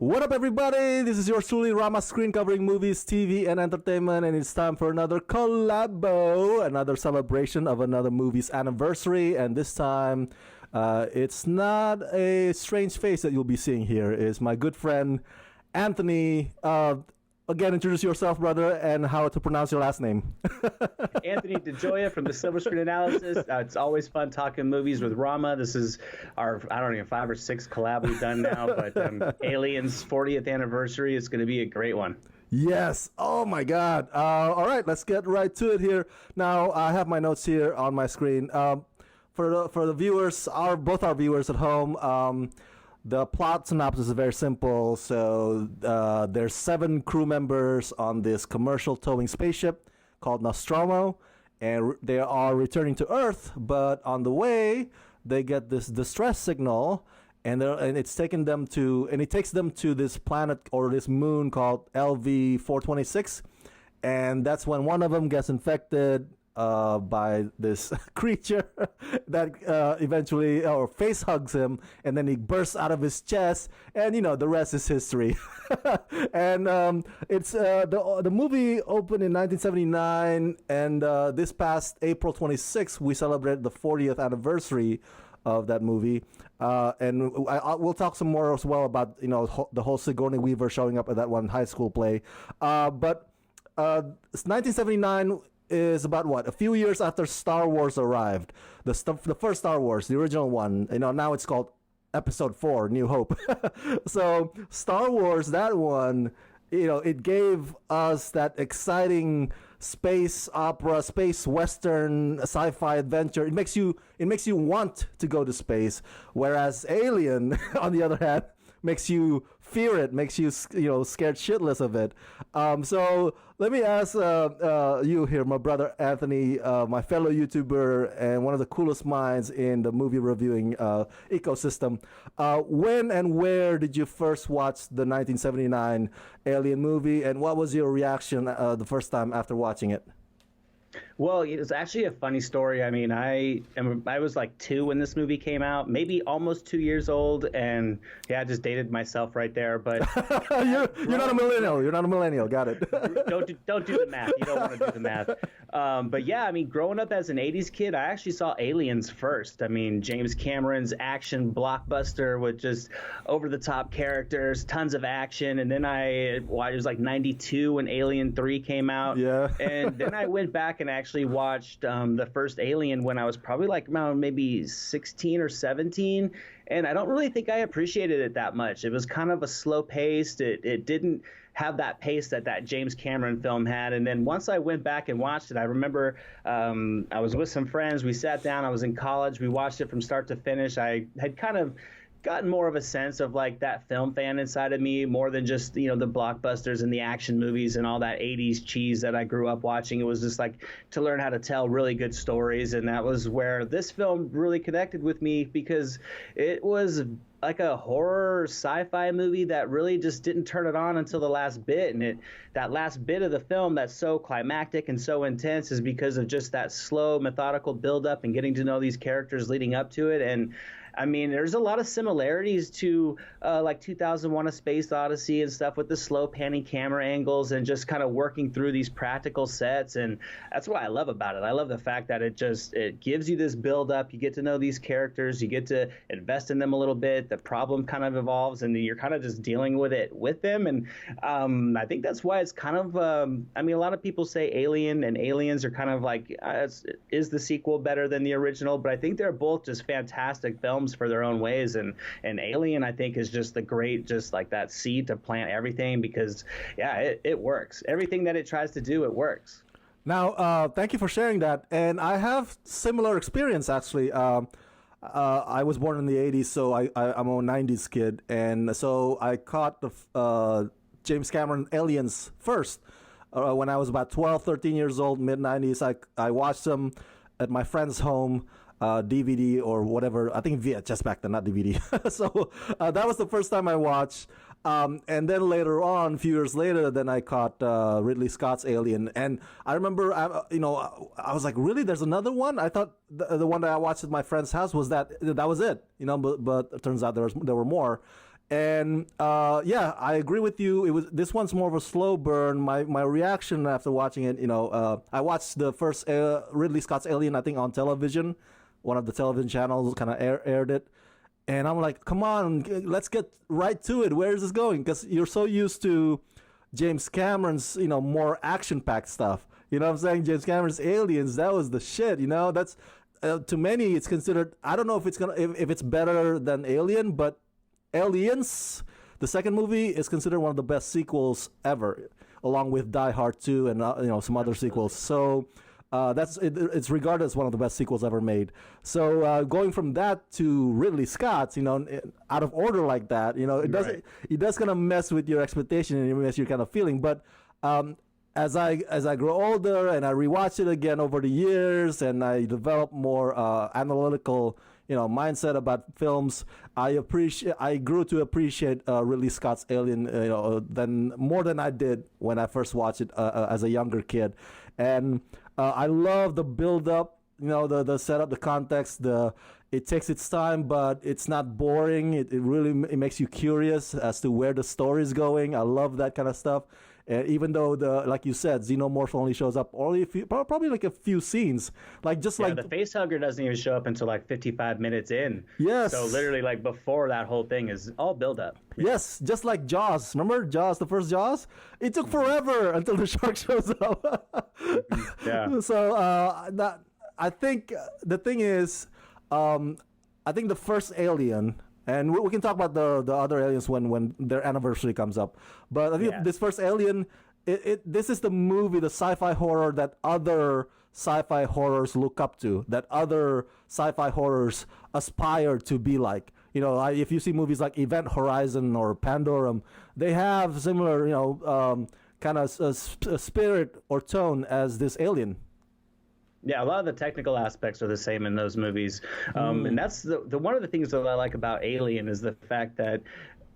What up, everybody? This is yours truly, Rama, screen covering movies, TV, and entertainment, and it's time for another collabo, another celebration of another movie's anniversary. And this time, it's not a strange face that you'll be seeing here. It's my good friend Anthony. Again, introduce yourself, brother, and how to pronounce your last name. Anthony DeGioia from the Silver Screen Analysis. It's always fun talking movies with Rama. This is our, 5 or 6 collab we've done now, but Aliens 40th anniversary is going to be a great one. Yes. Oh, my God. All right, let's get right to it here. Now, I have my notes here on my screen. For the viewers, both our viewers at home, the plot synopsis is very simple. So there's 7 crew members on this commercial towing spaceship called Nostromo, and they are returning to Earth. But on the way, they get this distress signal, and it takes them to this planet or this moon called LV-426, and that's when one of them gets infected by this creature that eventually face hugs him, and then he bursts out of his chest, and the rest is history. And it's the movie opened in 1979, and this past April 26th we celebrated the 40th anniversary of that movie, and we'll talk some more as well about the whole Sigourney Weaver showing up at that one high school play, but 1979 is about a few years after Star Wars arrived. The first Star Wars, the original one. Now it's called Episode 4, New Hope. So Star Wars, that one, it gave us that exciting space opera, space western, sci-fi adventure. It makes you want to go to space. Whereas Alien, on the other hand, makes you fear it, makes you scared shitless of it. So let me ask you here, my brother Anthony, my fellow YouTuber and one of the coolest minds in the movie reviewing ecosystem. When and where did you first watch the 1979 Alien movie, and what was your reaction the first time after watching it? Well, it's actually a funny story. I mean, I was like 2 when this movie came out, maybe almost 2 years old, and I just dated myself right there. But you're not a millennial. You're not a millennial. Got it. don't do the math. You don't want to do the math. But yeah, I mean, growing up as an '80s kid, I actually saw Aliens first. I mean, James Cameron's action blockbuster with just over the top characters, tons of action, and then it was like '92 when Alien 3 came out. Yeah. And then I went back and actually watched the first Alien when I was probably like around maybe 16 or 17, and I don't really think I appreciated it that much. It was kind of a slow paced. It didn't have that pace that James Cameron film had. And then once I went back and watched it, I remember I was with some friends. We sat down. I was in college. We watched it from start to finish. I had kind of gotten more of a sense of like that film fan inside of me, more than just the blockbusters and the action movies and all that 80s cheese that I grew up watching. It was just like to learn how to tell really good stories, and that was where this film really connected with me, because it was like a horror sci-fi movie that really just didn't turn it on until the last bit. And that last bit of the film that's so climactic and so intense is because of just that slow, methodical build-up and getting to know these characters leading up to it. And I mean, there's a lot of similarities to like 2001: A Space Odyssey and stuff, with the slow panning camera angles and just kind of working through these practical sets. And that's what I love about it. I love the fact that it gives you this build up. You get to know these characters. You get to invest in them a little bit. The problem kind of evolves, and you're kind of just dealing with it with them. And I think that's why it's kind of I mean, a lot of people say Alien and Aliens are kind of like, is the sequel better than the original? But I think they're both just fantastic films for their own ways, and Alien, I think, is just the great, just like that seed to plant everything, because it works. Everything that it tries to do, it works. Now, thank you for sharing that, and I have similar experience actually. I was born in the 80s, so I'm a 90s kid, and so I caught the James Cameron Aliens first when I was about 12, 13 years old, mid-90s. I watched them at my friend's home, DVD or whatever. I think VHS back then, not DVD. So that was the first time I watched. And then later on, a few years later, then I caught Ridley Scott's Alien. And I remember, I was like, really? There's another one? I thought the one that I watched at my friend's house was that was it. But it turns out there were more. And yeah, I agree with you. This one's more of a slow burn. My reaction after watching it, I watched the first Ridley Scott's Alien, I think, on television. One of the television channels kind of aired it, and I'm like, come on, let's get right to it. Where is this going? Because you're so used to James Cameron's, more action-packed stuff. You know what I'm saying? James Cameron's Aliens, that was the shit. That's to many it's considered. I don't know if it's better than Alien, but Aliens, the second movie, is considered one of the best sequels ever, along with Die Hard 2 and some other sequels. So it's regarded as one of the best sequels ever made. So going from that to Ridley Scott's, out of order like that, it does kind of mess with your expectation and mess your kind of feeling. But as I grow older and I rewatch it again over the years and I develop more analytical mindset about films, I grew to appreciate Ridley Scott's Alien more than I did when I first watched it as a younger kid. And I love the build up, the setup, the context. It takes its time, but it's not boring. It really makes you curious as to where the story is going. I love that kind of stuff. And even though like you said, Xenomorph only shows up probably like a few scenes, like the facehugger doesn't even show up until like 55 minutes in. Yes. So literally, like before that whole thing is all build up. Yes, just like Jaws. Remember Jaws, the first Jaws? It took forever until the shark shows up. Yeah. So I think the thing is, I think the first Alien. And we can talk about the other aliens when their anniversary comes up. But I think this first Alien, this is the movie, the sci-fi horror that other sci-fi horrors look up to, that other sci-fi horrors aspire to be like. If you see movies like Event Horizon or Pandorum, they have similar, kind of spirit or tone as this Alien. Yeah, a lot of the technical aspects are the same in those movies. And that's the one of the things that I like about Alien is the fact that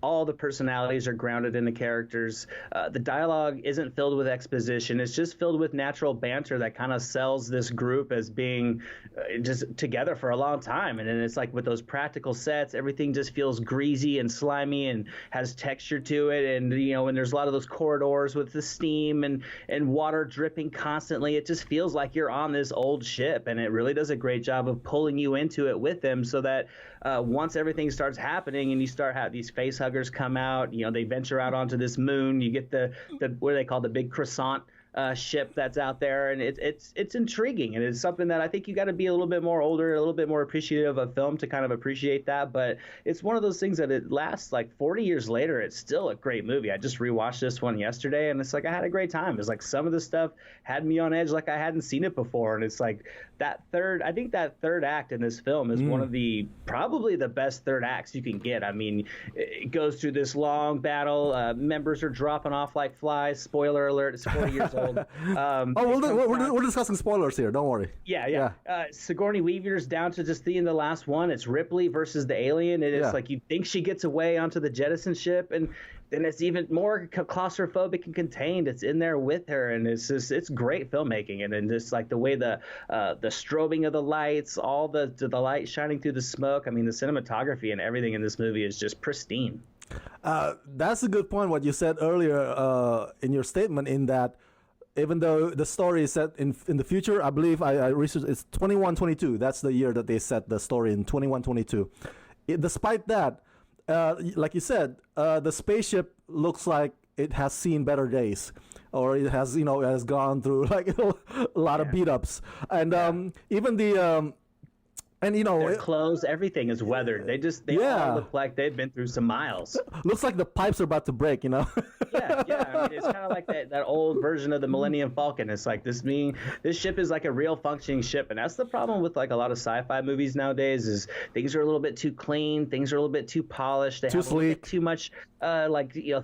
all the personalities are grounded in the characters. The dialogue isn't filled with exposition. It's just filled with natural banter that kind of sells this group as being just together for a long time. And then it's like with those practical sets, everything just feels greasy and slimy and has texture to it. And, and there's a lot of those corridors with the steam and water dripping constantly. It just feels like you're on this old ship. And it really does a great job of pulling you into it with them so that once everything starts happening and you start having these face huggers come out, they venture out onto this moon, you get the what do they call the big croissant ship that's out there, and it's intriguing, and it's something that I think you got to be a little bit more older, a little bit more appreciative of film to kind of appreciate that. But it's one of those things that it lasts like 40 years later. It's still a great movie. I just rewatched this one yesterday, and it's like I had a great time. It's like some of the stuff had me on edge like I hadn't seen it before, and it's like I think that third act in this film is one of probably the best third acts you can get. I mean, it goes through this long battle. Members are dropping off like flies. Spoiler alert, it's 40 years old. We're discussing spoilers here. Don't worry. Yeah. Sigourney Weaver's down to just being the last one. It's Ripley versus the alien. It's like you think she gets away onto the jettison ship, and then it's even more claustrophobic and contained. It's in there with her, and it's great filmmaking. And then just like the way the strobing of the lights, all the light shining through the smoke. I mean, the cinematography and everything in this movie is just pristine. That's a good point. What you said earlier in your statement, in that even though the story is set in the future, I believe I researched it's 2122. That's the year that they set the story in 2122. Despite that, like you said, the spaceship looks like it has seen better days, or it has it has gone through like a lot of beat ups, and even the their clothes, everything is weathered. They all look like they've been through some miles. Looks like the pipes are about to break, Yeah. I mean, it's kind of like that old version of the Millennium Falcon. It's like this ship is like a real functioning ship, and that's the problem with like a lot of sci-fi movies nowadays. Is things are a little bit too clean, things are a little bit too polished, they have a little bit too much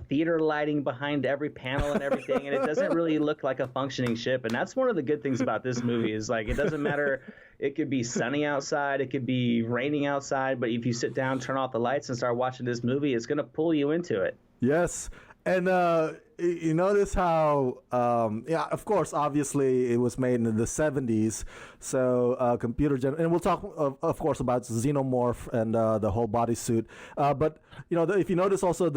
theater lighting behind every panel and everything, and it doesn't really look like a functioning ship. And that's one of the good things about this movie is like it doesn't matter. It could be sunny outside, it could be raining outside, but if you sit down, turn off the lights, and start watching this movie, it's going to pull you into it. Yes. And you notice how, yeah, of course, obviously it was made in the 70s. So and we'll talk, of course, about xenomorph and the whole bodysuit. But, if you notice also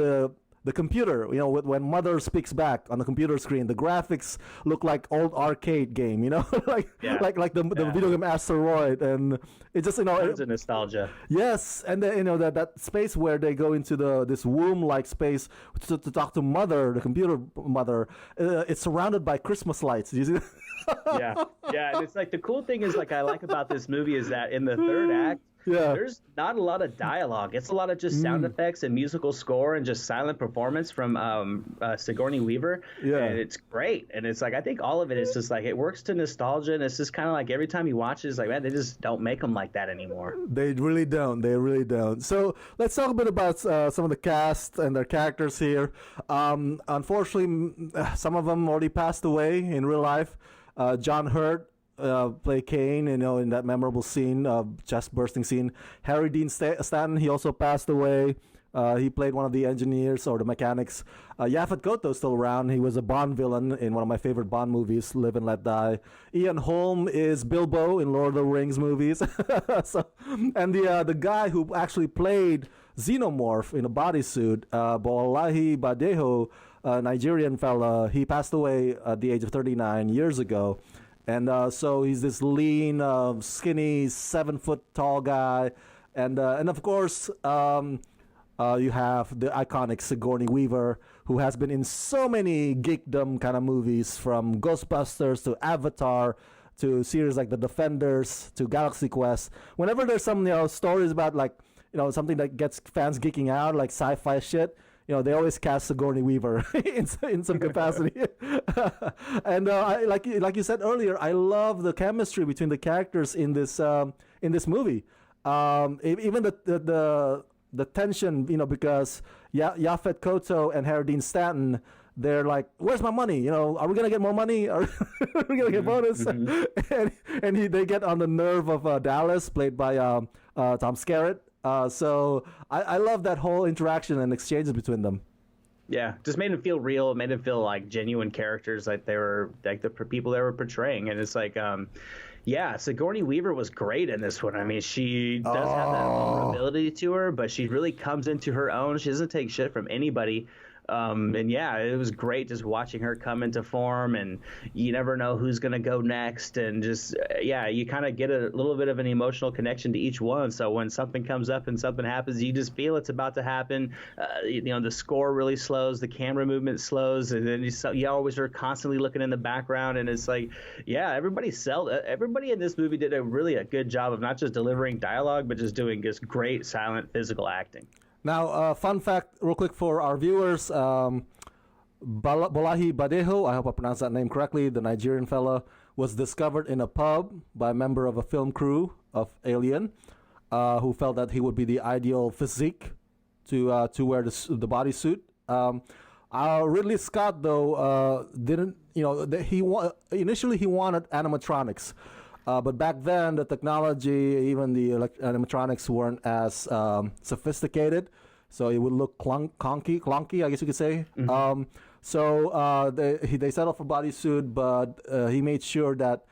the computer, when Mother speaks back on the computer screen, the graphics look like old arcade game, like like the video game Asteroid, and it just Tons of nostalgia. Yes, and then, that space where they go into this womb-like space to talk to Mother, the computer Mother. It's surrounded by Christmas lights. Do you see that? Yeah, and it's like the cool thing is like I like about this movie is that in the third act. Yeah. There's not a lot of dialogue. It's a lot of just sound effects and musical score and just silent performance from Sigourney Weaver. Yeah. And it's great. And it's like, I think all of it is just like, it works to nostalgia. And it's just kind of like every time you watch it, it's like, man, they just don't make them like that anymore. They really don't. They really don't. So let's talk a bit about some of the cast and their characters here. Unfortunately, some of them already passed away in real life. John Hurt play Kane, in that memorable scene, chest bursting scene. Harry Dean Stanton, he also passed away. He played one of the engineers or the mechanics. Yaphet Kotto's still around. He was a Bond villain in one of my favorite Bond movies, Live and Let Die. Ian Holm is Bilbo in Lord of the Rings movies. And the guy who actually played Xenomorph in a bodysuit, Bolahi Badejo, a Nigerian fella, he passed away at the age of 39 years ago. And so he's this lean, skinny, 7-foot tall guy, and of course you have the iconic Sigourney Weaver, who has been in so many geekdom kind of movies, from Ghostbusters to Avatar to series like The Defenders to Galaxy Quest. Whenever there's some stories about something that gets fans geeking out, like sci-fi shit, they always cast Sigourney Weaver in some capacity. And like you said earlier, I love the chemistry between the characters in this movie. Even the tension, because Yaphet Kotto and Harry Dean Stanton, they're like, "Where's my money? Are we gonna get more money? Are we gonna get bonus?" And they get on the nerve of Dallas, played by Tom Skerritt. So I love that whole interaction and exchanges between them. Yeah, just made them feel real. It made them feel like genuine characters, like they were like the people they were portraying. And it's like, Sigourney Weaver was great in this one. I mean, she does have that vulnerability to her, but she really comes into her own. She doesn't take shit from anybody. It was great just watching her come into form, and you never know who's going to go next. And just, you kind of get a little bit of an emotional connection to each one. So when something comes up and something happens, you just feel it's about to happen. The score really slows, the camera movement slows, and then you always are constantly looking in the background. And it's like, everybody in this movie did a good job of not just delivering dialogue, but just doing just great silent physical acting. Now, fun fact, real quick for our viewers, Bolahi Badejo, I hope I pronounced that name correctly, the Nigerian fella, was discovered in a pub by a member of a film crew of Alien, who felt that he would be the ideal physique to wear the bodysuit. Ridley Scott, though, didn't, initially he wanted animatronics. But back then, the technology, even the animatronics weren't as sophisticated, so it would look clunky, I guess you could say. Mm-hmm. So they settled for bodysuit, but he made sure that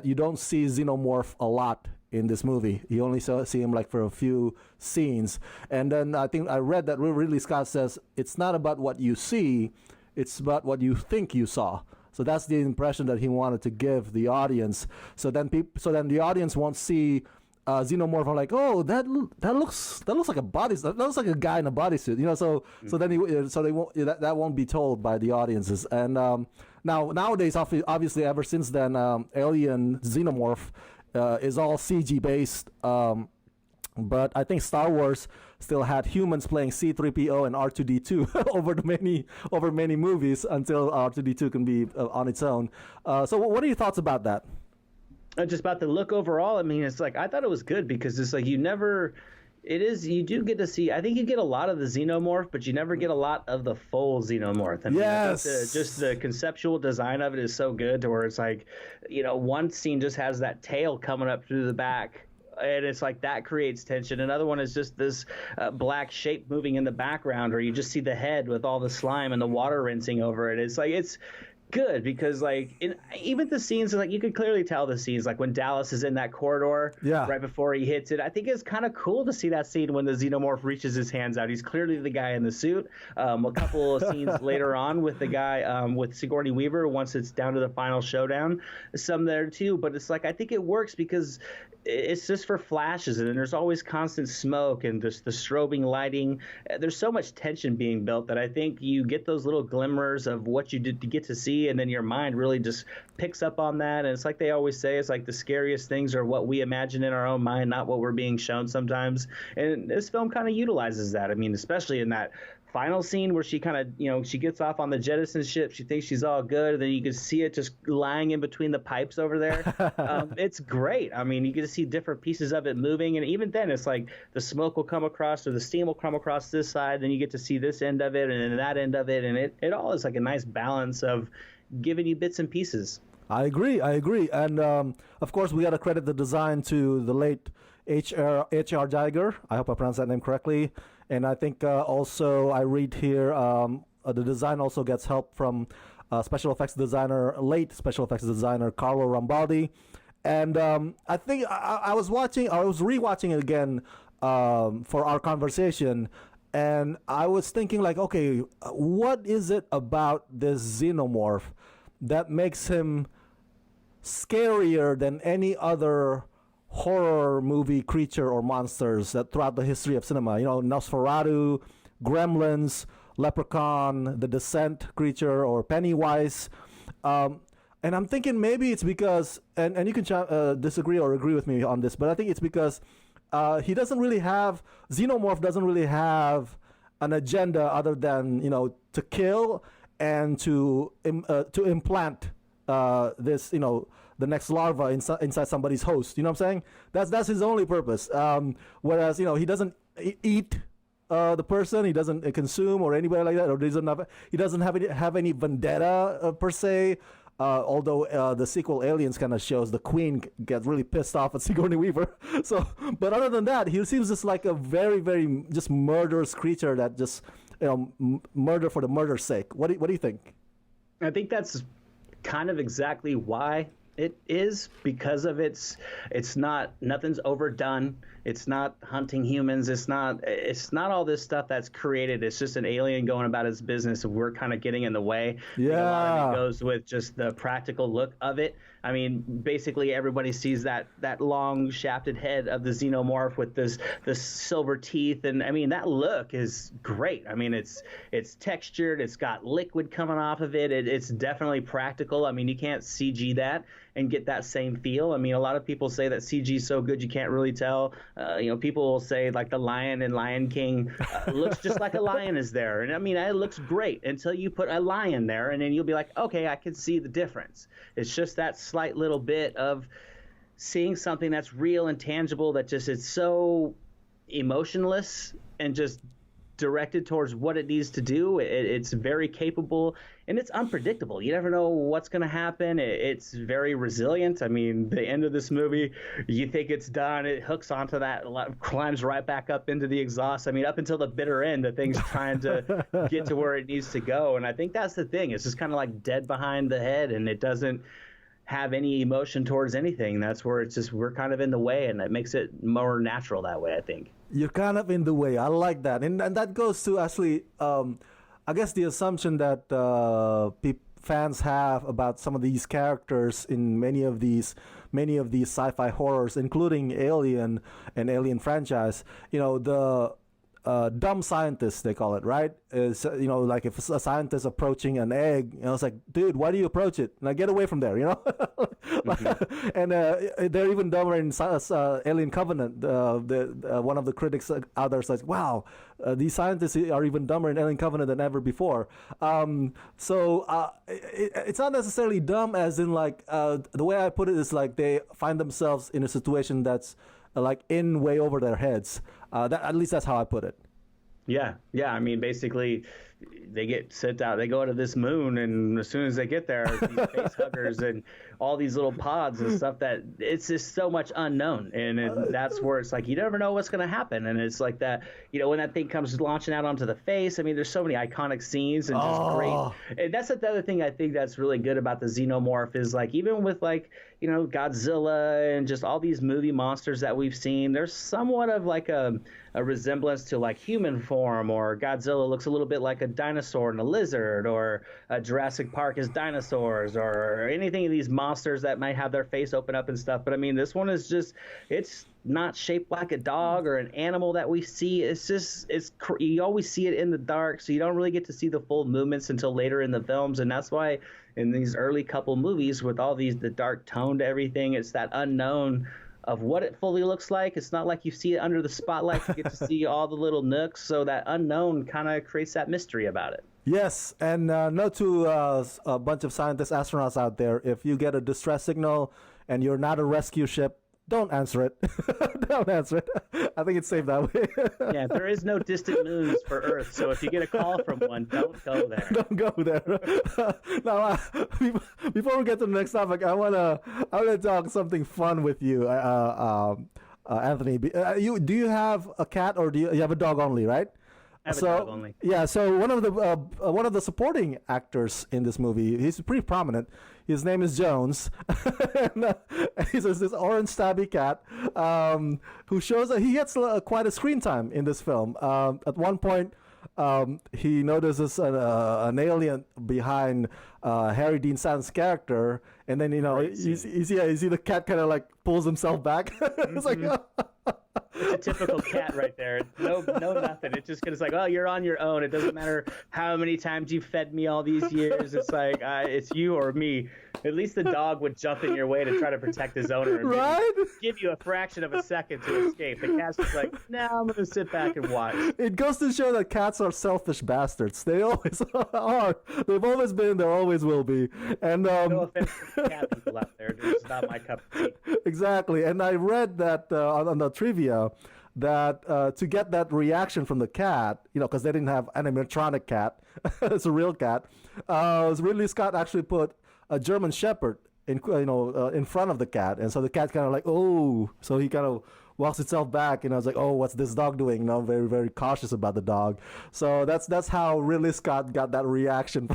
you don't see Xenomorph a lot in this movie. You only see him like for a few scenes. And then I think I read that Ridley Scott says it's not about what you see, it's about what you think you saw. So that's the impression that he wanted to give the audience. So then the audience won't see Xenomorph and like, oh, that looks like a body. That looks like a guy in a bodysuit. So they won't that won't be told by the audiences. And nowadays, obviously, ever since then, Alien Xenomorph is all CG based. But I think Star Wars still had humans playing C-3PO and R2-D2 over many movies until R2-D2 can be on its own. So what are your thoughts about that? Just about the look overall. I mean, it's like I thought it was good because it's like you do get to see. I think you get a lot of the Xenomorph, but you never get a lot of the full Xenomorph. I mean, yes. I think just the conceptual design of it is so good to where it's like, one scene just has that tail coming up through the back and it's like that creates tension. Another one is just this black shape moving in the background, or you just see the head with all the slime and the water rinsing over it. It's like it's good because even the scenes, like you could clearly tell the scenes, like when Dallas is in that corridor right before he hits it. I think it's kind of cool to see that scene when the xenomorph reaches his hands out. He's clearly the guy in the suit. A couple of scenes later on with the guy with Sigourney Weaver, once it's down to the final showdown, some there too. But it's like I think it works because it's just for flashes, and there's always constant smoke and just the strobing lighting. There's so much tension being built that I think you get those little glimmers of what you did to get to see, and then your mind really just picks up on that. And it's like they always say, it's like the scariest things are what we imagine in our own mind, not what we're being shown sometimes. And this film kind of utilizes that. I mean, especially in that final scene where she kind of, she gets off on the jettison ship. She thinks she's all good. And then you can see it just lying in between the pipes over there. It's great. I mean, you get to see different pieces of it moving. And even then, it's like the smoke will come across or the steam will come across this side. Then you get to see this end of it and then that end of it. And it all is like a nice balance of giving you bits and pieces. I agree. And of course, we got to credit the design to the late H.R. Giger. I hope I pronounced that name correctly. And I think also I read here the design also gets help from late special effects designer Carlo Rambaldi. And I think I was rewatching it again for our conversation. And I was thinking like, okay, what is it about this xenomorph that makes him scarier than any other horror movie creature or monsters that throughout the history of cinema? Nosferatu, Gremlins, Leprechaun, the Descent creature, or Pennywise. And I'm thinking maybe it's because, and you can disagree or agree with me on this, but I think it's because Xenomorph doesn't really have an agenda other than, to kill and to implant this, the next larva inside somebody's host. You know what I'm saying? That's his only purpose. Whereas, he doesn't eat the person, he doesn't consume or anybody like that, or he doesn't have any vendetta per se. Although the sequel Aliens kind of shows the Queen gets really pissed off at Sigourney Weaver. So, but other than that, he seems just like a very, very just murderous creature that just murder for the murder's sake. What do you think? I think that's kind of exactly why it is, because of it's not, nothing's overdone. It's not hunting humans. It's not all this stuff that's created. It's just an alien going about its business. We're kind of getting in the way. Yeah. A lot of it goes with just the practical look of it. I mean, basically everybody sees that long shafted head of the xenomorph with this silver teeth, and I mean that look is great. I mean it's textured, it's got liquid coming off of it. It's definitely practical. I mean you can't CG that and get that same feel. I mean a lot of people say that CG is so good you can't really tell. People will say like the lion in Lion King looks just like a lion is there, and I mean it looks great until you put a lion there, and then you'll be like, okay, I can see the difference. It's just that slight little bit of seeing something that's real and tangible that just it's so emotionless and just directed towards what it needs to do. It's very capable and it's unpredictable. You never know what's going to happen. It's very resilient. I mean, the end of this movie, you think it's done. It hooks onto that, climbs right back up into the exhaust. I mean, up until the bitter end, the thing's trying to get to where it needs to go. And I think that's the thing. It's just kind of like dead behind the head, and it doesn't have any emotion towards anything. That's where it's just we're kind of in the way, and that makes it more natural that way, I think. You're kind of in the way. I like that, and that goes to actually, I guess, the assumption that fans have about some of these characters in many of these sci-fi horrors, including Alien and Alien franchise. The dumb scientist, they call it, right? Is like if a scientist approaching an egg, it's like, dude, why do you approach it? Now get away from there, Mm-hmm. And they're even dumber in Alien Covenant. One of the critics out there says, wow, these scientists are even dumber in Alien Covenant than ever before. So it's not necessarily dumb as in like the way I put it is like they find themselves in a situation that's like way over their heads. At least that's how I put it. Yeah. I mean, basically, they get sent out, they go to this moon, and as soon as they get there, these face huggers and all these little pods and stuff, that it's just so much unknown. And that's where it's like, you never know what's going to happen. And it's like that, when that thing comes launching out onto the face, I mean, there's so many iconic scenes and just great. And that's the other thing I think that's really good about the xenomorph is like, even with like, Godzilla and just all these movie monsters that we've seen, there's somewhat of like a resemblance to like human form, or Godzilla looks a little bit like a dinosaur and a lizard, or Jurassic Park is dinosaurs, or anything of these monsters that might have their face open up and stuff. But I mean, this one is just, it's not shaped like a dog or an animal that we see. It's just, you always see it in the dark, so you don't really get to see the full movements until later in the films. And that's why in these early couple movies with all the dark tone to everything, it's that unknown of what it fully looks like. It's not like you see it under the spotlight. You get to see all the little nooks. So that unknown kind of creates that mystery about it. Yes, and note to a bunch of scientists, astronauts out there, if you get a distress signal and you're not a rescue ship, don't answer it. Don't answer it. I think it's safe that way. Yeah, there is no distant moons for Earth, so if you get a call from one, don't go there. Don't go there. Now, before we get to the next topic, I wanna talk something fun with you, Anthony. Do you have a cat, or do you have a dog only, right? I have a dog only. Yeah, so one of the supporting actors in this movie, he's pretty prominent. His name is Jones, and he's this orange tabby cat who shows that he gets quite a screen time in this film. At one point, he notices an alien behind Harry Dean Stanton's character, and then you see the cat kind of like pulls himself back. It's like. It's a typical cat right there. No, nothing. It's just it's like, oh, you're on your own. It doesn't matter how many times you fed me all these years. It's like, it's you or me. At least the dog would jump in your way to try to protect his owner and right? give you a fraction of a second to escape. The cat's just like, no, I'm going to sit back and watch. It goes to show that cats are selfish bastards. They always are. They've always been. There always will be. And no offense to the cat people out there. It's not my cup of tea. Exactly. And I read that on the trivia that to get that reaction from the cat, because they didn't have an animatronic cat, it's a real cat. Ridley Scott actually put a German Shepherd in front of the cat, and so the cat kind of like, oh, so he kind of walks itself back, and I was like, oh, what's this dog doing? Very, very cautious about the dog. So that's how Ridley Scott got that reaction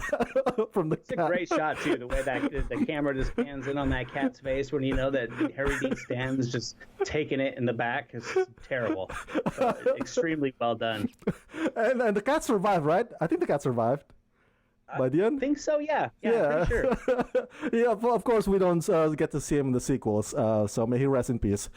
from the cat. It's a great shot too, the way that the camera just pans in on that cat's face when you know that Harry Dean Stanton is just taking it in the back. It's terrible. Extremely well done. And the cat survived, right? I think the cat survived. By the end? I think so, yeah. Pretty sure. Yeah, of course we don't get to see him in the sequels, so may he rest in peace.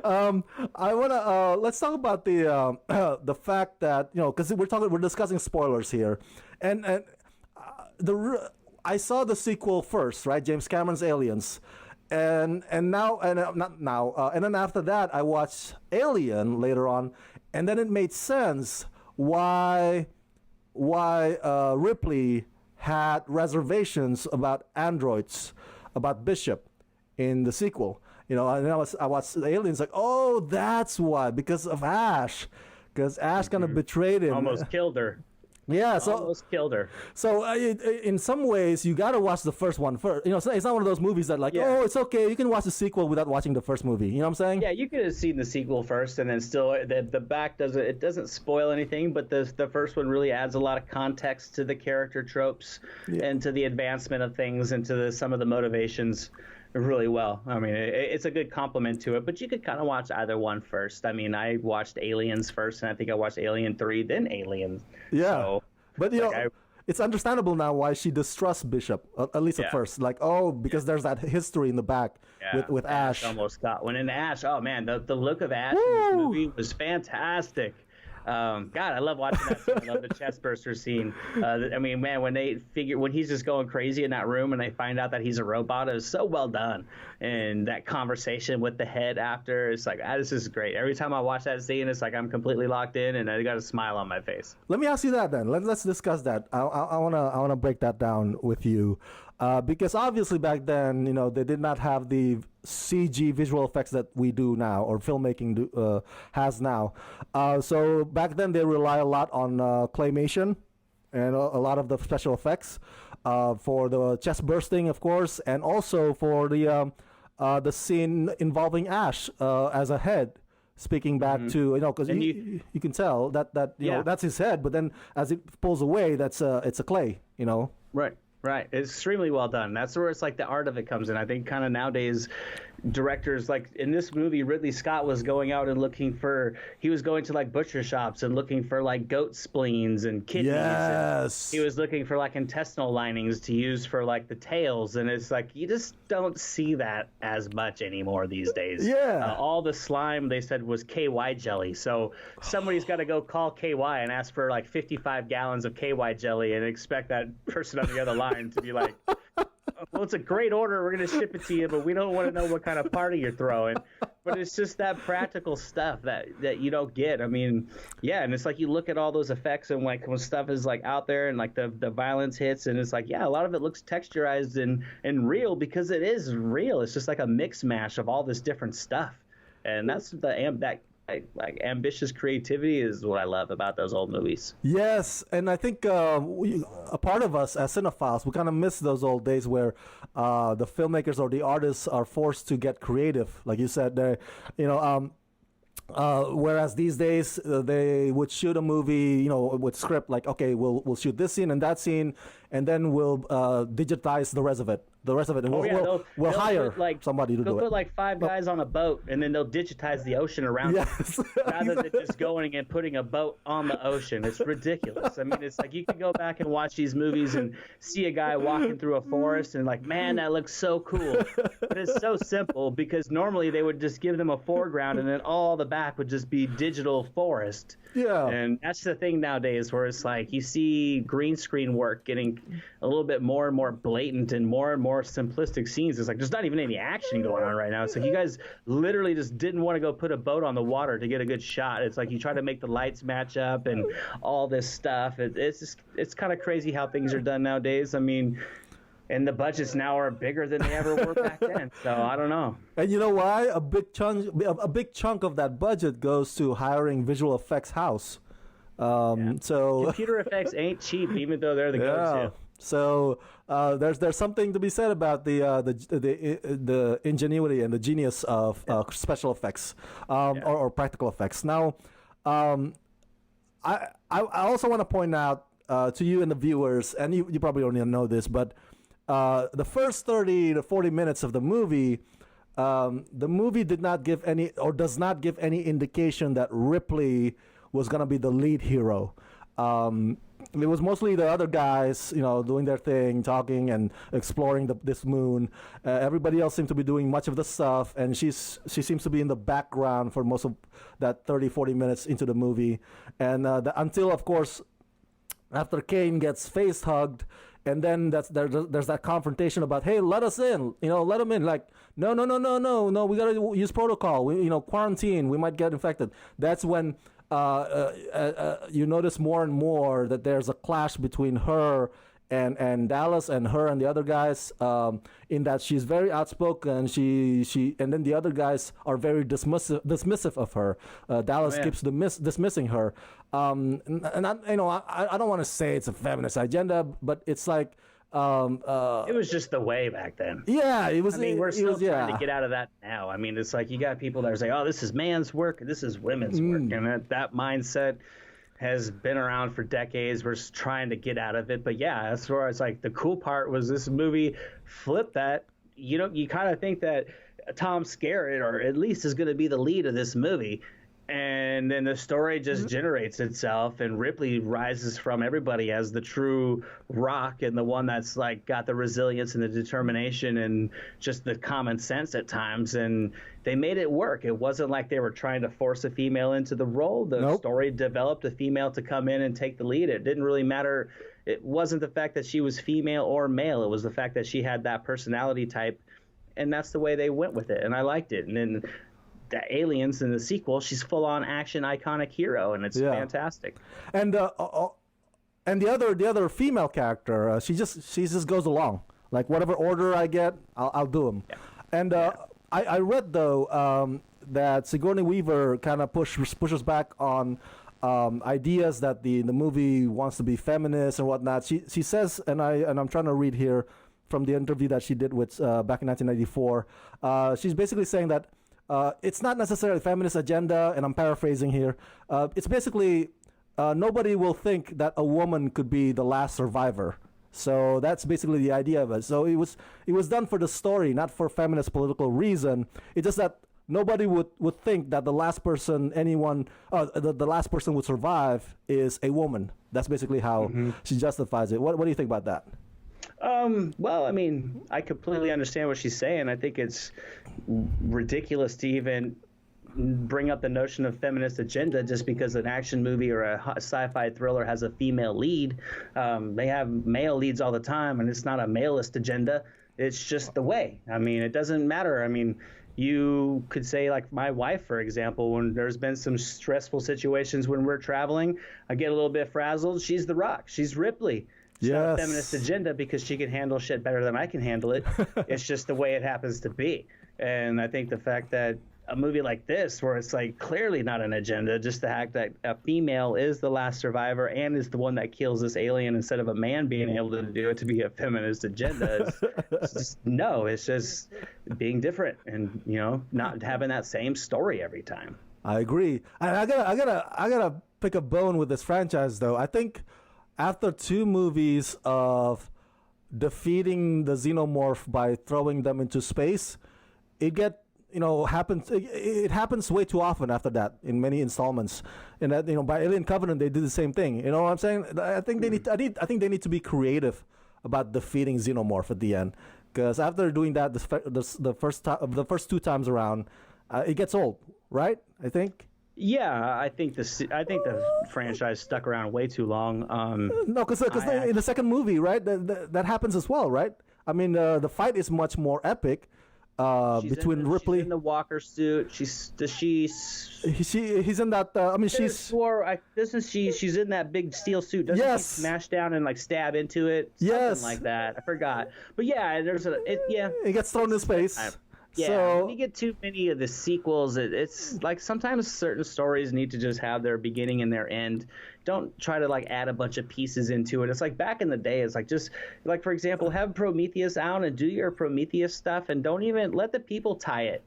I wanna let's talk about the fact that because we're discussing spoilers here, and I saw the sequel first, right? James Cameron's Aliens. And then after that I watched Alien later on, and then it made sense why Ripley had reservations about androids, about Bishop in the sequel. And I watched Aliens, like, oh, that's why, because of Ash, because Ash kind of betrayed him, almost killed her. Yeah, so almost killed her. So in some ways, you got to watch the first one first. It's not one of those movies that oh, it's okay, you can watch the sequel without watching the first movie. You know what I'm saying? Yeah, you could have seen the sequel first, and then still the back doesn't spoil anything, but the first one really adds a lot of context to the character tropes and to the advancement of things and to some of the motivations really well. I mean, it's a good compliment to it, but you could kind of watch either one first. I mean, I watched Aliens first, and I think I watched Alien 3, then Alien. Yeah. So, but it's understandable now why she distrusts Bishop, at least at first. Like, because there's that history in the back with Ash. Almost got one. And Ash, oh man, the look of Ash in this movie was fantastic. God, I love watching that scene. I love the chest burster scene. I mean, man, when he's just going crazy in that room and they find out that he's a robot, it was so well done. And that conversation with the head after, it's like, this is great. Every time I watch that scene, it's like I'm completely locked in and I got a smile on my face. Let me ask you that then. Let's discuss that. I wanna break that down with you. Because obviously back then, they did not have the CG visual effects that we do now, or filmmaking has now. So back then they rely a lot on claymation and a lot of the special effects for the chest bursting, of course, and also for the scene involving Ash as a head. Speaking back to because you can tell that that's his head, but then as it pulls away, it's a clay. Right. It's extremely well done. That's where it's like the art of it comes in. I think kind of nowadays directors, like in this movie, Ridley Scott was going out and he was going to like butcher shops and looking for like goat spleens and kidneys. Yes. And he was looking for like intestinal linings to use for like the tails. And it's like, you just don't see that as much anymore these days. Yeah. All the slime they said was KY jelly. So somebody's got to go call KY and ask for like 55 gallons of KY jelly and expect that person on the other line to be like, well, it's a great order. We're going to ship it to you, but we don't want to know what kind of party you're throwing. But it's just that practical stuff that you don't get. I mean, yeah, and it's like you look at all those effects and like when stuff is like out there and like the violence hits and it's like, yeah, a lot of it looks texturized and real because it is real. It's just like a mix mash of all this different stuff. And that's like ambitious creativity is what I love about those old movies. Yes, and I think a part of us as cinephiles, we kind of miss those old days where the filmmakers or the artists are forced to get creative, like you said. Whereas these days they would shoot a movie, with script like, okay, we'll shoot this scene and that scene, and then we'll digitize the rest of it. And we'll hire somebody to do it. They'll put like 5 guys on a boat, and then they'll digitize the ocean around them, rather than just going and putting a boat on the ocean. It's ridiculous. I mean, it's like you can go back and watch these movies and see a guy walking through a forest and like, man, that looks so cool. But it's so simple because normally they would just give them a foreground and then all the back would just be digital forest. Yeah. And that's the thing nowadays where it's like you see green screen work getting a little bit more and more blatant and more simplistic scenes. It's like there's not even any action going on right now. It's like you guys literally just didn't want to go put a boat on the water to get a good shot. It's like you try to make the lights match up and all this stuff. It's kind of crazy how things are done nowadays. I mean, and the budgets now are bigger than they ever were back then. So I don't know. And you know why? A big chunk of that budget goes to hiring visual effects house. So computer effects ain't cheap, even though they're the go-to. So there's something to be said about the ingenuity and the genius of special effects or practical effects. Now, I also want to point out to you and the viewers, and you probably already know this, but the first 30 to 40 minutes of the movie did not give any or does not give any indication that Ripley was going to be the lead hero. It was mostly the other guys, doing their thing, talking and exploring this moon. Everybody else seemed to be doing much of the stuff, and she seems to be in the background for most of that 30, 40 minutes into the movie. And until, of course, after Kane gets face hugged, and then there's that confrontation about, hey, let us in, let him in. Like, no, we got to use protocol. We, quarantine. We might get infected. That's when you notice more and more that there's a clash between her and Dallas and her and the other guys, in that she's very outspoken. She and then the other guys are very dismissive of her. Dallas keeps dismissing her. And I don't want to say it's a feminist agenda, but it's like it was just the way back then. Yeah, it was. I mean, we're still trying to get out of that now. I mean, it's like you got people that are saying, "Oh, this is man's work, this is women's work," and that mindset has been around for decades. We're just trying to get out of it. But yeah, that's where it's like the cool part was this movie flipped that. You kind of think that Tom Skerritt, or at least, is going to be the lead of this movie. And then the story just generates itself, and Ripley rises from everybody as the true rock and the one that's like got the resilience and the determination and just the common sense at times. And they made it work. It wasn't like they were trying to force a female into the role. The story developed a female to come in and take the lead. It didn't really matter. It wasn't the fact that she was female or male. It was the fact that she had that personality type, and that's the way they went with it. And I liked it. And then the Aliens in the sequel, she's full on action iconic hero, and it's fantastic. And the other female character, she just goes along. Like whatever order I get, I'll do them. Yeah. And I read though that Sigourney Weaver kind of pushes back on ideas that the movie wants to be feminist and whatnot. She says, and I'm trying to read here from the interview that she did with back in 1994. She's basically saying that it's not necessarily a feminist agenda, and I'm paraphrasing here. It's basically nobody will think that a woman could be the last survivor. So that's basically the idea of it. So it was done for the story, not for feminist political reason. It's just that nobody would think that the last person the last person would survive is a woman. That's basically how she justifies it. What do you think about that? Well, I mean, I completely understand what she's saying. I think it's ridiculous to even bring up the notion of feminist agenda just because an action movie or a sci-fi thriller has a female lead. They have male leads all the time, and it's not a maleist agenda. It's just the way. I mean, it doesn't matter. I mean, you could say, like my wife, for example, when there's been some stressful situations when we're traveling, I get a little bit frazzled. She's the Rock. She's Ripley. It's not a feminist agenda because she can handle shit better than I can handle it. It's just the way it happens to be. And I think the fact that a movie like this, where it's like clearly not an agenda, just the fact that a female is the last survivor and is the one that kills this alien instead of a man being able to do it, to be a feminist agenda. It's just being different and, you know, not having that same story every time. I agree. I gotta pick a bone with this franchise though. I think after 2 movies of defeating the xenomorph by throwing them into space, it happens way too often after that in many installments. And that, by Alien Covenant they did the same thing. You know what I'm saying? I think they need to be creative about defeating xenomorph at the end, because after doing that the first 2 times around, it gets old, right? I think. Yeah, I think the franchise stuck around way too long. No, because in the second movie, right, that happens as well, right? I mean, the fight is much more epic between Ripley. She's in the walker suit. He's in that. She's in that big steel suit. Doesn't she smash down and like stab into it? Something like that. I forgot. But yeah, it gets thrown in space. Yeah, when you get too many of the sequels, it's like sometimes certain stories need to just have their beginning and their end. Don't try to like add a bunch of pieces into it. It's like back in the day, it's like just like, for example, have Prometheus out and do your Prometheus stuff and don't even let the people tie it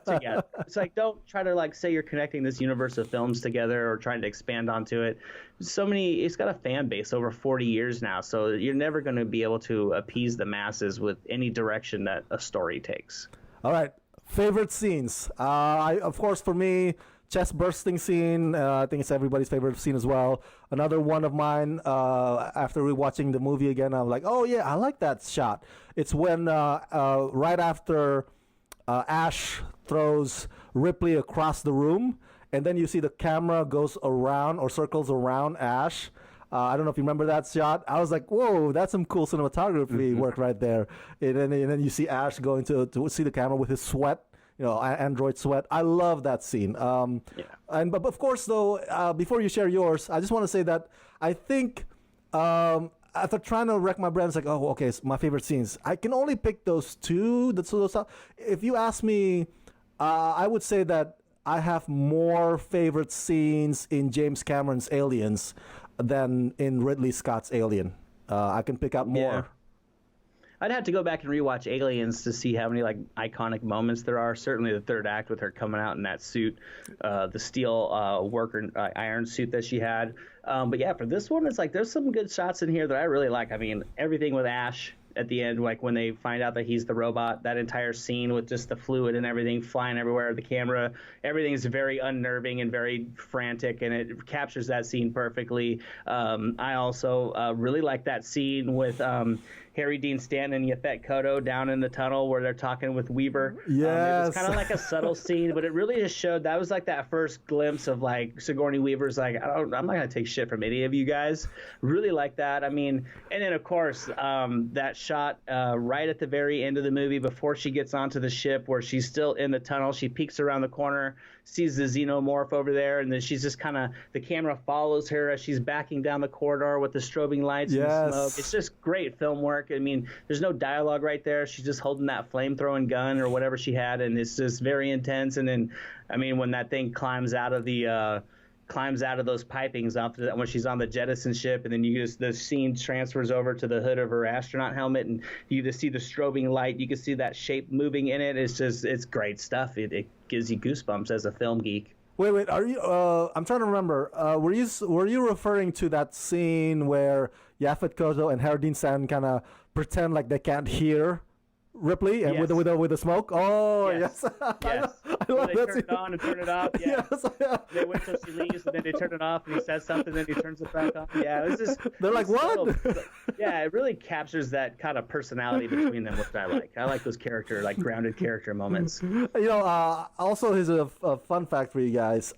together. It's like, don't try to like say you're connecting this universe of films together or trying to expand onto it. It's got a fan base over 40 years now, so you're never going to be able to appease the masses with any direction that a story takes. All right, favorite scenes. Of course, for me, chest bursting scene. I think it's everybody's favorite scene as well. Another one of mine. After rewatching the movie again, I'm like, oh yeah, I like that shot. It's when right after Ash throws Ripley across the room, and then you see the camera goes around or circles around Ash. I don't know if you remember that shot. I was like, whoa, that's some cool cinematography work right there. And then you see Ash going to see the camera with his sweat, android sweat. I love that scene. But of course, though, before you share yours, I just want to say that I think after trying to wreck my brain, it's like, oh, okay, it's my favorite scenes. I can only pick those 2. If you ask me, I would say that I have more favorite scenes in James Cameron's Aliens than in Ridley Scott's Alien. I can pick out more. Yeah. I'd have to go back and rewatch Aliens to see how many like iconic moments there are. Certainly the third act with her coming out in that suit, the steel worker iron suit that she had. But yeah, for this one, it's like there's some good shots in here that I really like. I mean, everything with Ash at the end, like when they find out that he's the robot, that entire scene with just the fluid and everything flying everywhere, the camera, everything is very unnerving and very frantic, and it captures that scene perfectly. I also really like that scene with Harry Dean Stanton and Yaphet Kotto down in the tunnel where they're talking with Weaver. Yes. It was kind of like a subtle scene, but it really just showed that was like that first glimpse of like Sigourney Weaver's like, I'm not going to take shit from any of you guys. Really like that. I mean, and then of course, that shot right at the very end of the movie before she gets onto the ship where she's still in the tunnel, she peeks around the corner, sees the xenomorph over there, and then she's just kind of, the camera follows her as she's backing down the corridor with the strobing lights and the smoke. It's just great film work. I mean, there's no dialogue right there. She's just holding that flame-throwing gun or whatever she had, and it's just very intense. And then, I mean, when that thing climbs out of those pipings after that, when she's on the jettison ship, and then the scene transfers over to the hood of her astronaut helmet, and you just see the strobing light. You can see that shape moving in it. It's great stuff. It gives you goosebumps as a film geek. Wait, are you? I'm trying to remember. Were you referring to that scene where Yaphet Kotto and Harry Dean Stanton kind of pretend like they can't hear Ripley and Yes. with the smoke? Oh yes. Yes. I love They that turn scene. it on and turn it off. Yeah. Yes, yeah. They wait till she leaves, and then they turn it off, and he says something, then he turns it back on. Yeah, it was just. They're like, what? Yeah, it really captures that kind of personality between them, which I like. I like those grounded character moments. Also, here's a fun fact for you guys.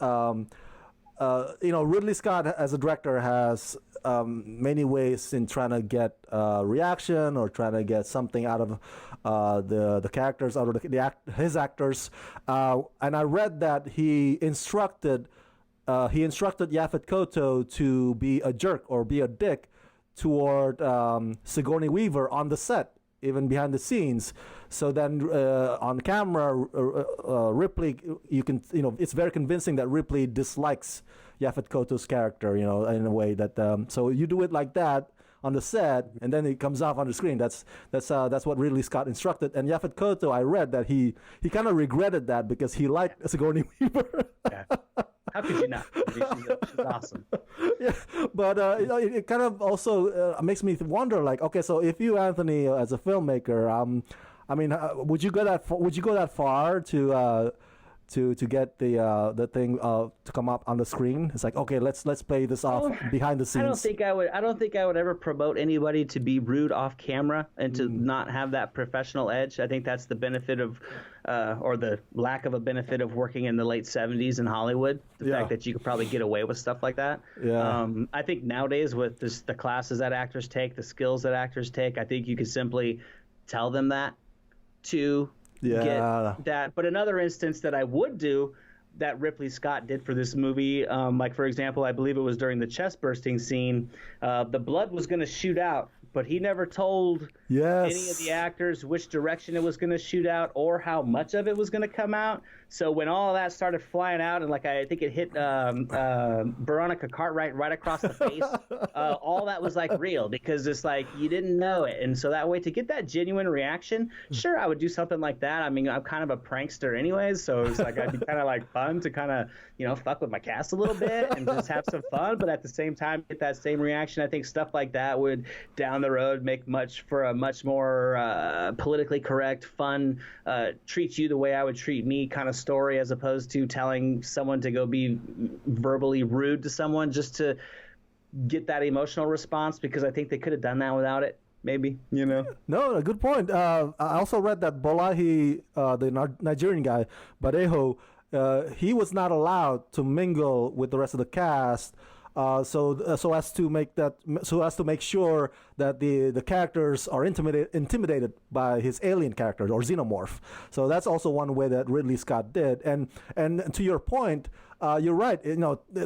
Ridley Scott as a director has many ways in trying to get reaction or trying to get something out of the characters, out of his actors. And I read that he instructed Yaphet Kotto to be a jerk or be a dick toward Sigourney Weaver on the set, even behind the scenes. So then on camera, Ripley, it's very convincing that Ripley dislikes Yaphet Kotto's character, in a way that, so you do it like that on the set, and then it comes off on the screen. That's what Ridley Scott instructed. And Yaphet Kotto, I read that he kind of regretted that because he liked Sigourney Weaver. Yeah. How could you not? She's awesome. Yeah, but it kind of also makes me wonder, like, okay, so if you, Anthony, as a filmmaker, I mean, would you go that far to get the thing to come up on the screen? It's like, okay, let's play this off behind the scenes. I don't think I would ever promote anybody to be rude off camera and to not have that professional edge. I think that's the benefit of, or the lack of a benefit of working in the late 70s in Hollywood. The fact that you could probably get away with stuff like that. Yeah. I think nowadays with the classes that actors take, the skills that actors take, I think you could simply tell them that to get that. But another instance that I would do that Ripley Scott did for this movie, like, for example, I believe it was during the chest bursting scene, the blood was going to shoot out, but he never told any of the actors which direction it was going to shoot out or how much of it was going to come out. So when all of that started flying out, and I think it hit Veronica Cartwright right across the face, all that was real, because it's you didn't know it. And so that way, to get that genuine reaction, sure, I would do something like that. I mean, I'm kind of a prankster anyways, so it's I'd be kind of fun to kind of fuck with my cast a little bit and just have some fun, but at the same time get that same reaction. I think stuff like that would down the road make for a much more politically correct, fun, treat you the way I would treat me kind of story, as opposed to telling someone to go be verbally rude to someone just to get that emotional response, because I think they could have done that without it. Maybe, No, a good point. I also read that Bolahi, the Nigerian guy, Badejo, he was not allowed to mingle with the rest of the cast, so as to make sure that the characters are intimidated by his alien character or xenomorph. So that's also one way that Ridley Scott did. And to your point, you're right.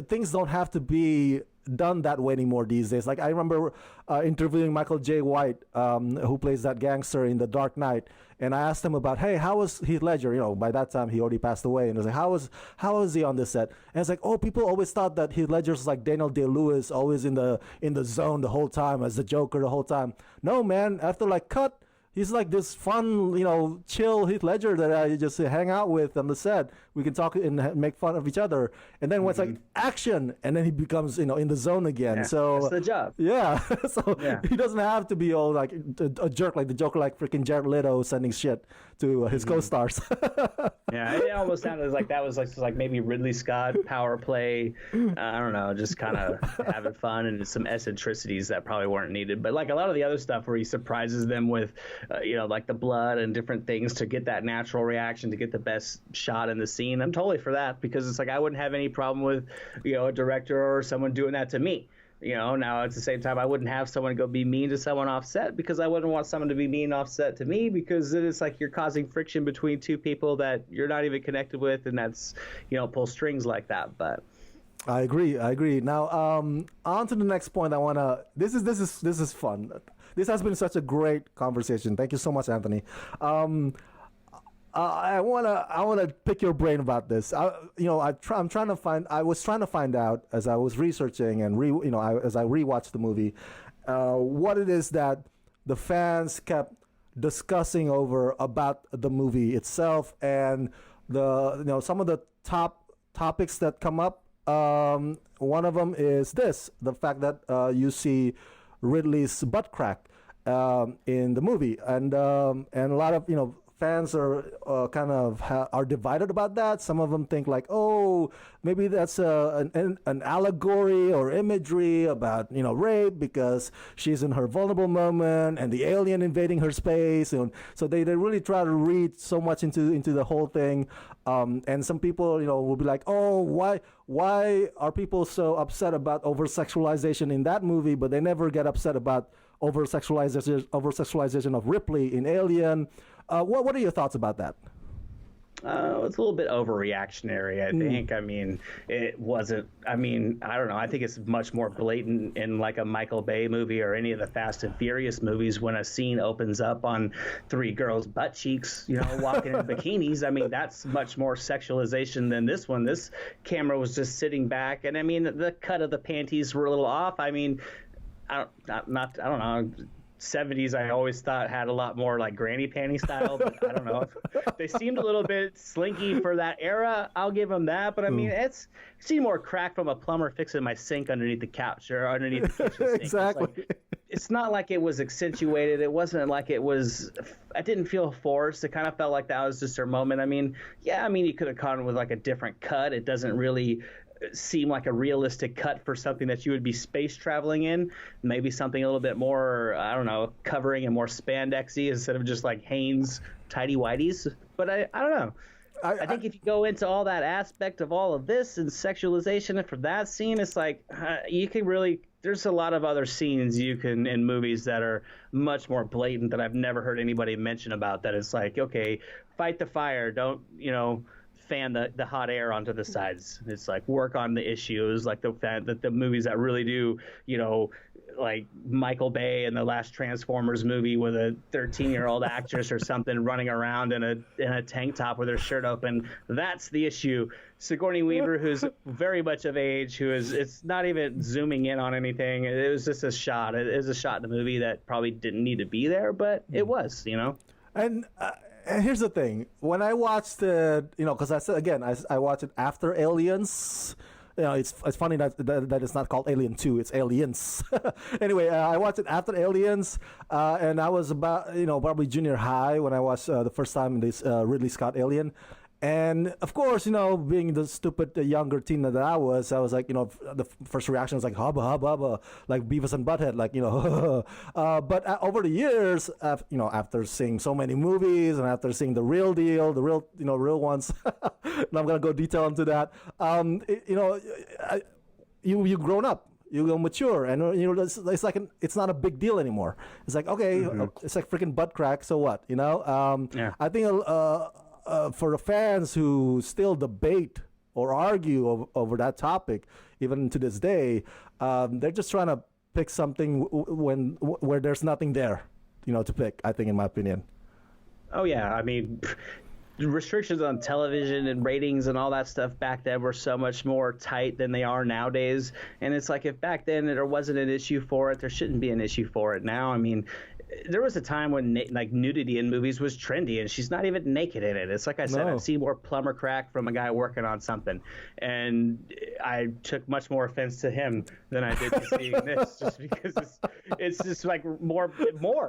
Things don't have to be done that way anymore these days. I remember interviewing Michael J. White, who plays that gangster in The Dark Knight, and I asked him about, hey, how was Heath Ledger? By that time he already passed away, and I was like, how was he on this set? And it's people always thought that Heath Ledger was like Daniel Day-Lewis, always in the zone the whole time as the Joker the whole time. No, man, after cut, he's this fun, chill Heath Ledger that I just hang out with on the set. We can talk and make fun of each other. And then when it's action, and then he becomes, in the zone again. Yeah, so that's the job. Yeah. So he doesn't have to be all a jerk like the Joker, like freaking Jared Leto sending shit to his co-stars. Yeah, it almost sounded like that was maybe Ridley Scott power play. I don't know, just kind of having fun and some eccentricities that probably weren't needed. But a lot of the other stuff where he surprises them with, the blood and different things to get that natural reaction, to get the best shot in the scene. I'm totally for that, because it's I wouldn't have any problem with, a director or someone doing that to me. Now at the same time, I wouldn't have someone go be mean to someone off set because I wouldn't want someone to be mean off set to me, because then it's like you're causing friction between two people that you're not even connected with, and that's, pull strings like that. But I agree. Now, on to the next point. This is fun. This has been such a great conversation. Thank you so much, Anthony. I wanna pick your brain about this. I was trying to find out as I was researching and as I rewatched the movie, what it is that the fans kept discussing over about the movie itself, and some of the top topics that come up. One of them is the fact that you see Ridley's butt crack in the movie, and a lot of fans are are divided about that. Some of them think like, oh, maybe that's an allegory or imagery about rape because she's in her vulnerable moment and the alien invading her space, and so they really try to read so much into the whole thing. And some people will be like, oh, why are people so upset about over sexualization in that movie, but they never get upset about over sexualization of Ripley in Alien. What are your thoughts about that? It's a little bit overreactionary, I think. I mean, it wasn't. I mean, I don't know. I think it's much more blatant in like a Michael Bay movie or any of the Fast and Furious movies when a scene opens up on three girls' butt cheeks, walking in bikinis. I mean, that's much more sexualization than this one. This camera was just sitting back, and I mean, the cut of the panties were a little off. I mean, I don't know. 70s I always thought had a lot more like granny panty style, but I don't know. They seemed a little bit slinky for that era. I'll give them that, but I mean, it's seen more crack from a plumber fixing my sink underneath the couch or underneath the kitchen sink. Exactly. It's not like it was accentuated. It wasn't like it was. I didn't feel forced. It kind of felt like that was just her moment. I mean, you could have caught it with like a different cut. It doesn't really seem like a realistic cut for something that you would be space traveling in. Maybe something a little bit more, I don't know, covering and more spandexy instead of just like Hanes tidy whities. But I don't know. I think if you go into all that aspect of all of this and sexualization for that scene, it's like you can really. There's a lot of other scenes you can in movies that are much more blatant that I've never heard anybody mention about. That it's like, okay, fight the fire, don't fan the hot air onto the sides. It's like work on the issues, like the movies that really do, like Michael Bay in the last Transformers movie with a 13-year-old actress or something running around in a tank top with her shirt open. That's the issue. Sigourney Weaver, who's very much of age, it's not even zooming in on anything. It was just a shot. It is a shot in the movie that probably didn't need to be there, but it was, And here's the thing: when I watched it, because I said again, I watched it after Aliens. It's funny that it's not called Alien 2, it's Aliens. Anyway, I watched it after Aliens, and I was about probably junior high when I watched the first time this Ridley Scott Alien. And of course, being the stupid younger teen that I was like, the first reaction was like, hubba, hubba, hubba, like Beavis and Butthead, like, but over the years, after seeing so many movies and after seeing the real deal, the real ones, and I'm going to go detail into that, you've grown up. You go mature, and it's like it's not a big deal anymore. It's like, okay, it's like freaking butt crack, so what, I think for the fans who still debate or argue over that topic, even to this day, they're just trying to pick something where there's nothing there, to pick. I think, in my opinion. Oh yeah, I mean, restrictions on television and ratings and all that stuff back then were so much more tight than they are nowadays. And it's like, if back then there wasn't an issue for it, there shouldn't be an issue for it now. I mean, there was a time when like nudity in movies was trendy, and she's not even naked in it. It's like I said, I've seen more plumber crack from a guy working on something, and I took much more offense to him than I did to seeing this, just because it's just like more.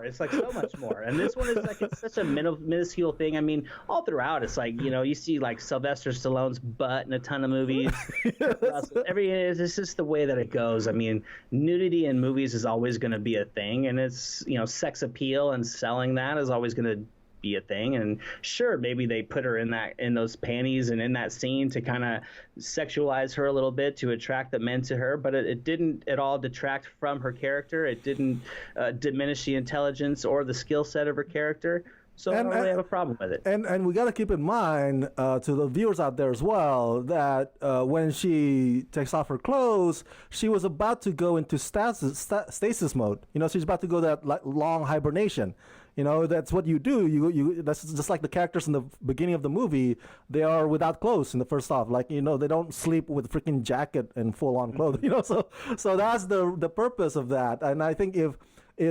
It's like so much more. And this one is like, it's such a minuscule thing. I mean, all throughout, it's like, you see like Sylvester Stallone's butt in a ton of movies. It's just the way that it goes. I mean, nudity in movies is always going to be a thing, and it's sex appeal and selling that is always going to be a thing. And sure, maybe they put her in those panties and in that scene to kind of sexualize her a little bit to attract the men to her, but it didn't at all detract from her character. It didn't diminish the intelligence or the skill set of her character. So I don't really have a problem with it. And we got to keep in mind to the viewers out there as well that when she takes off her clothes, she was about to go into stasis mode. You know, she's about to go that long hibernation. You know, that's what you do. You that's just like the characters in the beginning of the movie. They are without clothes in the first half. Like, you know, they don't sleep with freaking jacket and full on clothes. You know, so that's the purpose of that. And I think if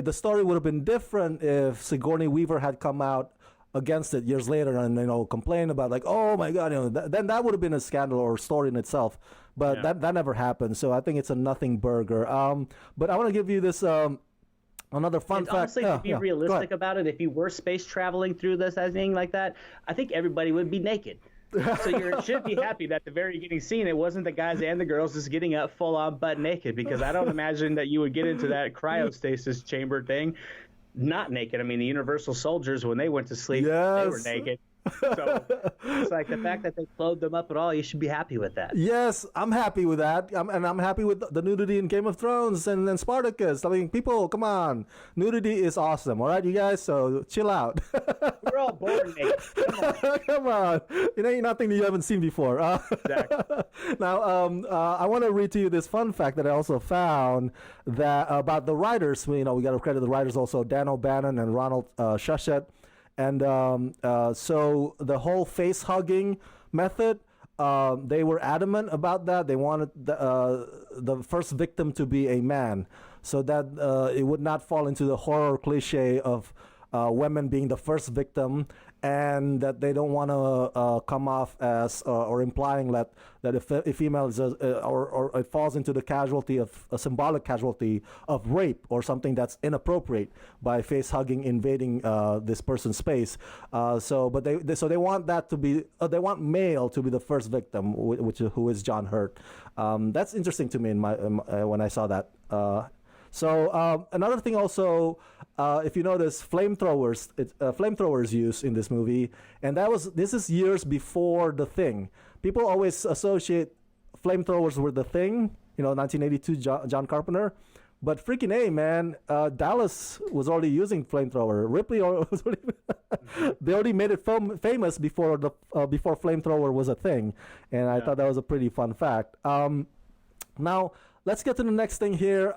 the story would have been different if Sigourney Weaver had come out against it years later and, you know, complain about like, oh my God, you know, then that would have been a scandal or story in itself. But that never happened. So I think it's a nothing burger. But I want to give you this another fun fact. Honestly, to be realistic about it, if you were space traveling through this thing like that, I think everybody would be naked. So you should be happy that the very beginning scene, it wasn't the guys and the girls just getting up full on butt naked, because I don't imagine that you would get into that cryostasis chamber thing not naked. I mean, the Universal Soldiers, when they went to sleep, they were naked. So it's like the fact that they clothed them up at all, you should be happy with that. Yes, I'm happy with that. And I'm happy with the nudity in Game of Thrones and Spartacus. I mean, people, come on. Nudity is awesome. All right, you guys? So chill out. We're all born naked. Come on. It ain't nothing that you haven't seen before. Exactly. Now, I want to read to you this fun fact that I also found that about the writers. You know, we got to credit the writers also, Dan O'Bannon and Ronald Shusett. And so the whole face hugging method, they were adamant about that. They wanted the first victim to be a man, so that it would not fall into the horror cliche of women being the first victim, and that they don't want to come off as or implying that if a female is or it falls into the casualty of a symbolic casualty of rape or something that's inappropriate by face hugging invading this person's space. So they want that to be they want male to be the first victim, who is John Hurt. That's interesting to me in when I saw that. So another thing also, if you notice, flamethrowers used in this movie, and this is years before The Thing. People always associate flamethrowers with The Thing, 1982 John Carpenter, but freaking A, man, Dallas was already using flamethrower. Ripley was already they already made it famous before flamethrower was a thing, and I thought that was a pretty fun fact. Now let's get to the next thing here.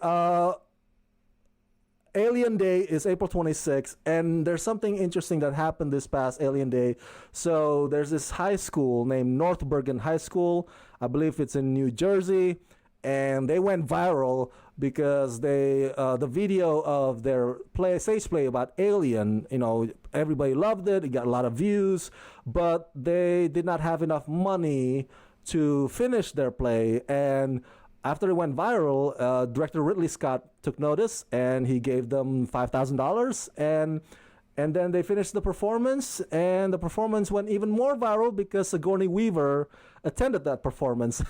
Alien Day is April 26th, and there's something interesting that happened this past Alien Day. So there's this high school named North Bergen High School. I believe it's in New Jersey, and they went viral because the video of their stage play about Alien, everybody loved it. It got a lot of views, but they did not have enough money to finish their play. And after it went viral, director Ridley Scott took notice, and he gave them $5,000, and then they finished the performance, and the performance went even more viral because Sigourney Weaver attended that performance.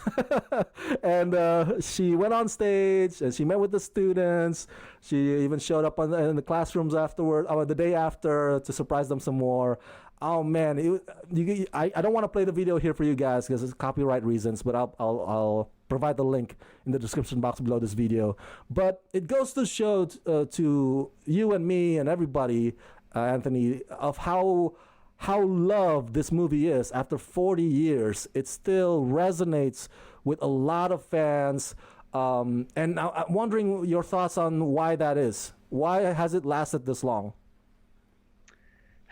And she went on stage, and she met with the students. She even showed up in the classrooms afterward, the day after, to surprise them some more. Oh man, I don't want to play the video here for you guys because it's copyright reasons, but I'll provide the link in the description box below this video. But it goes to show to you and me and everybody, Anthony, of how loved this movie is. After 40 years, it still resonates with a lot of fans. And I'm wondering your thoughts on why that is. Why has it lasted this long?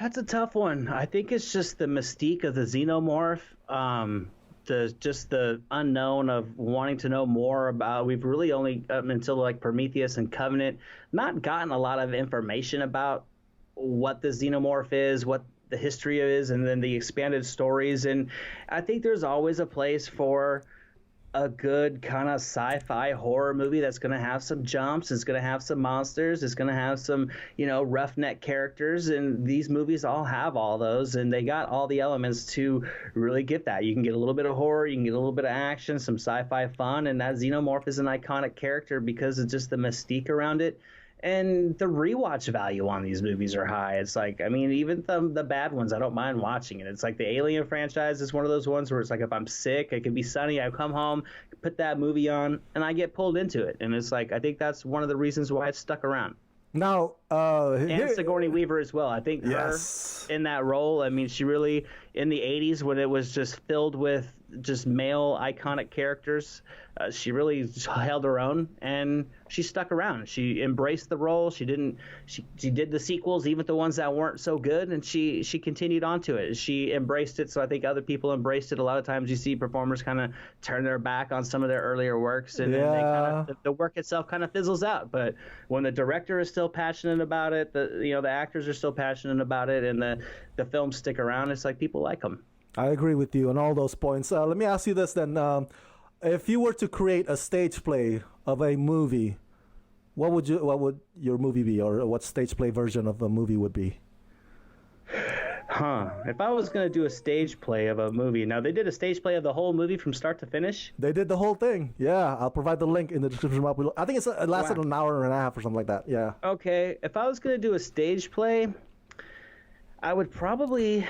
That's a tough one. I think it's just the mystique of the xenomorph, the unknown of wanting to know more about. We've really only until like Prometheus and Covenant not gotten a lot of information about what the xenomorph is, what the history is, and then the expanded stories. And I think there's always a place for a good kind of sci-fi horror movie that's going to have some jumps, it's going to have some monsters, it's going to have some, roughneck characters, and these movies all have all those, and they got all the elements to really get that. You can get a little bit of horror, you can get a little bit of action, some sci-fi fun, and that xenomorph is an iconic character because of just the mystique around it. And the rewatch value on these movies are high. It's like, I mean, even the bad ones, I don't mind watching it. It's like the Alien franchise is one of those ones where it's like, if I'm sick, it can be sunny, I come home, put that movie on, and I get pulled into it. And it's like, I think that's one of the reasons why it's stuck around. Now, and Sigourney Weaver as well. I think her in that role, I mean, she really, in the 80s when it was just filled with just male iconic characters, she really held her own, and she stuck around. She embraced the role. She did the sequels, even the ones that weren't so good, and she continued on to it. She embraced it, so I think other people embraced it. A lot of times you see performers kind of turn their back on some of their earlier works, and then they the work itself kind of fizzles out. But when the director is still passionate about it, the actors are still passionate about it, and the films stick around, it's like people like them. I agree with you on all those points. Let me ask you this then. If you were to create a stage play of a movie, what would your movie be, or what stage play version of a movie would be? If I was going to do a stage play of a movie, now they did a stage play of the whole movie from start to finish? They did the whole thing. Yeah, I'll provide the link in the description box below. I think it lasted an hour and a half or something like that. Yeah. Okay, if I was going to do a stage play, I would probably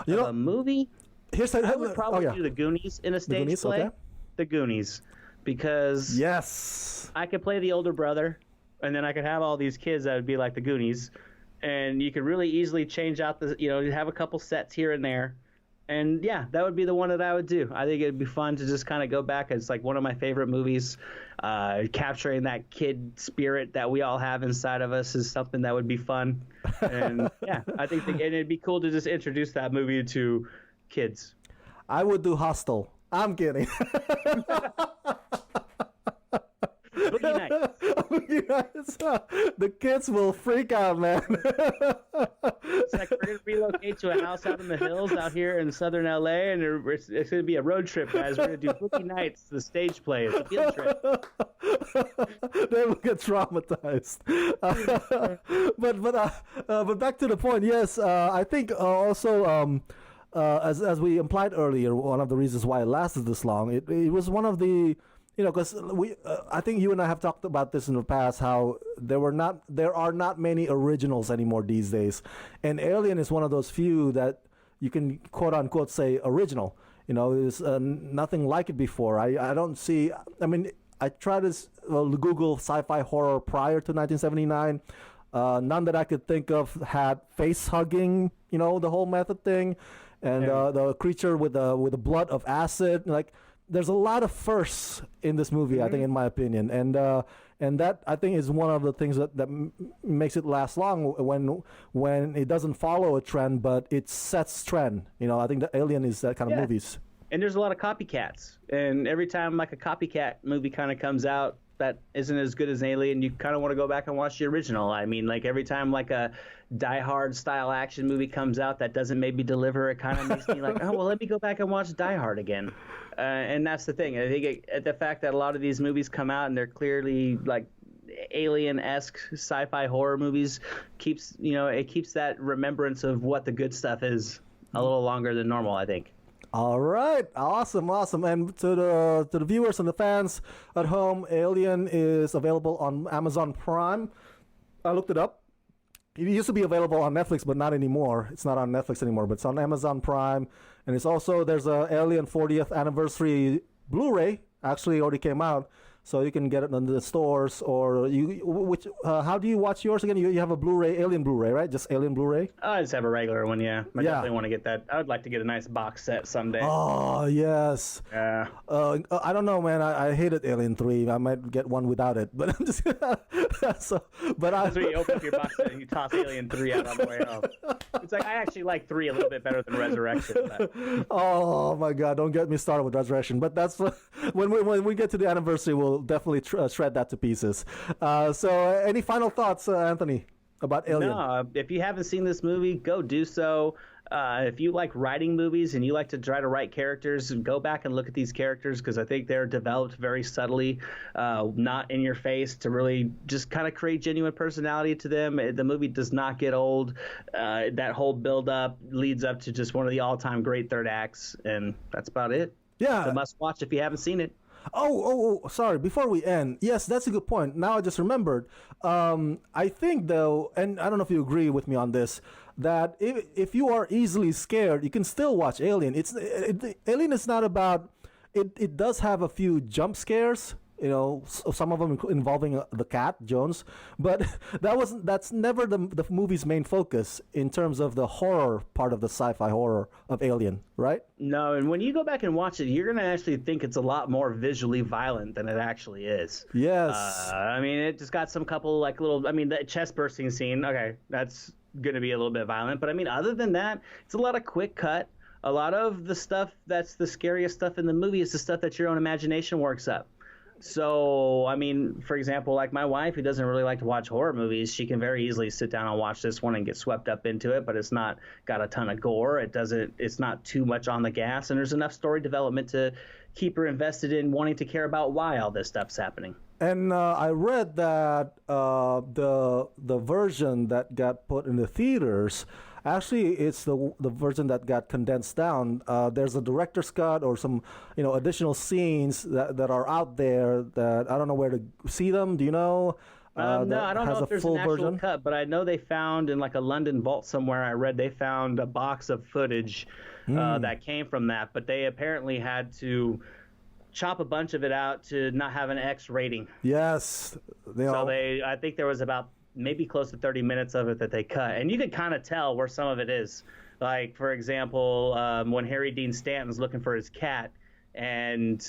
a movie. I would probably do The Goonies in a stage play. Okay. The Goonies, because I could play the older brother, and then I could have all these kids that would be like the Goonies, and you could really easily change out have a couple sets here and there, and that would be the one that I would do. I think it'd be fun to just kind of go back. It's like one of my favorite movies. Capturing that kid spirit that we all have inside of us is something that would be fun, and I think and it'd be cool to just introduce that movie to kids. I would do Hostel. I'm kidding. Boogie Nights. The kids will freak out, man. It's like we're going to relocate to a house out in the hills out here in southern LA, and it's going to be a road trip, guys. We're going to do Boogie Nights, the stage play. It's a field trip. They will get traumatized. But back to the point. Yes, I think also as we implied earlier, one of the reasons why it lasted this long, it was one of the, because I think you and I have talked about this in the past, how there are not many originals anymore these days, and Alien is one of those few that you can quote unquote say original. There's nothing like it before. I don't see. I mean, I tried to Google sci-fi horror prior to 1979. None that I could think of had face hugging, the whole method thing. And the creature with the blood of acid, like there's a lot of firsts in this movie, I think, in my opinion, and that I think is one of the things that makes it last long when it doesn't follow a trend, but it sets trend. I think the Alien is that kind of movies. And there's a lot of copycats, and every time like a copycat movie kind of comes out that isn't as good as Alien, you kind of want to go back and watch the original. I mean, like every time like a Die Hard style action movie comes out that doesn't maybe deliver, it kind of makes me like, oh, well, let me go back and watch Die Hard again. And that's the thing. I think the fact that a lot of these movies come out and they're clearly like Alien-esque sci-fi horror movies keeps that remembrance of what the good stuff is a little longer than normal, I think. All right, awesome. And to the viewers and the fans at home, Alien is available on Amazon Prime. I looked it up. It used to be available on Netflix, but not anymore. It's not on Netflix anymore, but it's on Amazon Prime. And there's a Alien 40th anniversary Blu-ray. Actually, already came out. So you can get it in the stores, or how do you watch yours again? You have a Blu-ray, Alien Blu-ray, right? Just Alien Blu-ray? I just have a regular one, yeah. I definitely want to get that. I would like to get a nice box set someday. Oh, yes. Yeah. I don't know, man. I hated Alien 3. I might get one without it, but I'm just That's when you open up your box set and you toss Alien 3 out on the way home. It's like, I actually like 3 a little bit better than Resurrection. But... Oh, my God. Don't get me started with Resurrection. But that's when we get to the anniversary, we'll definitely shred that to pieces. So any final thoughts, Anthony, about Alien? No, if you haven't seen this movie, go do so. If you like writing movies and you like to try to write characters, go back and look at these characters, because I think they're developed very subtly, not in your face, to really just kind of create genuine personality to them. The movie does not get old. That whole build-up leads up to just one of the all-time great third acts, and that's about it. Yeah. It's a must-watch if you haven't seen it. Sorry. Before we end, yes, that's a good point. Now I just remembered. I think though, and I don't know if you agree with me on this, that if you are easily scared, you can still watch Alien. Alien is not about. It does have a few jump scares. You know, some of them involving the cat Jones, but that's never the movie's main focus in terms of the horror part of the sci-fi horror of Alien, right? No, and when you go back and watch it, you're gonna actually think it's a lot more visually violent than it actually is. Yes. I mean, it just got some couple like little. I mean, the chest bursting scene. Okay, that's gonna be a little bit violent, but I mean, other than that, it's a lot of quick cut. A lot of the stuff that's the scariest stuff in the movie is the stuff that your own imagination works up. So, I mean, for example, like my wife, who doesn't really like to watch horror movies, she can very easily sit down and watch this one and get swept up into it, but it's not got a ton of gore. It's not too much on the gas, and there's enough story development to keep her invested in wanting to care about why all this stuff's happening. And I read that the version that got put in the theaters, actually, it's the version that got condensed down. There's a director's cut or some additional scenes that are out there that I don't know where to see them. Do you know? No, I don't know if there's an actual cut, but I know they found in like a London vault somewhere. I read they found a box of footage that came from that, but they apparently had to chop a bunch of it out to not have an X rating. Yes. I think there was about maybe close to 30 minutes of it that they cut, and you can kind of tell where some of it is. Like, for example, when Harry Dean Stanton's looking for his cat, and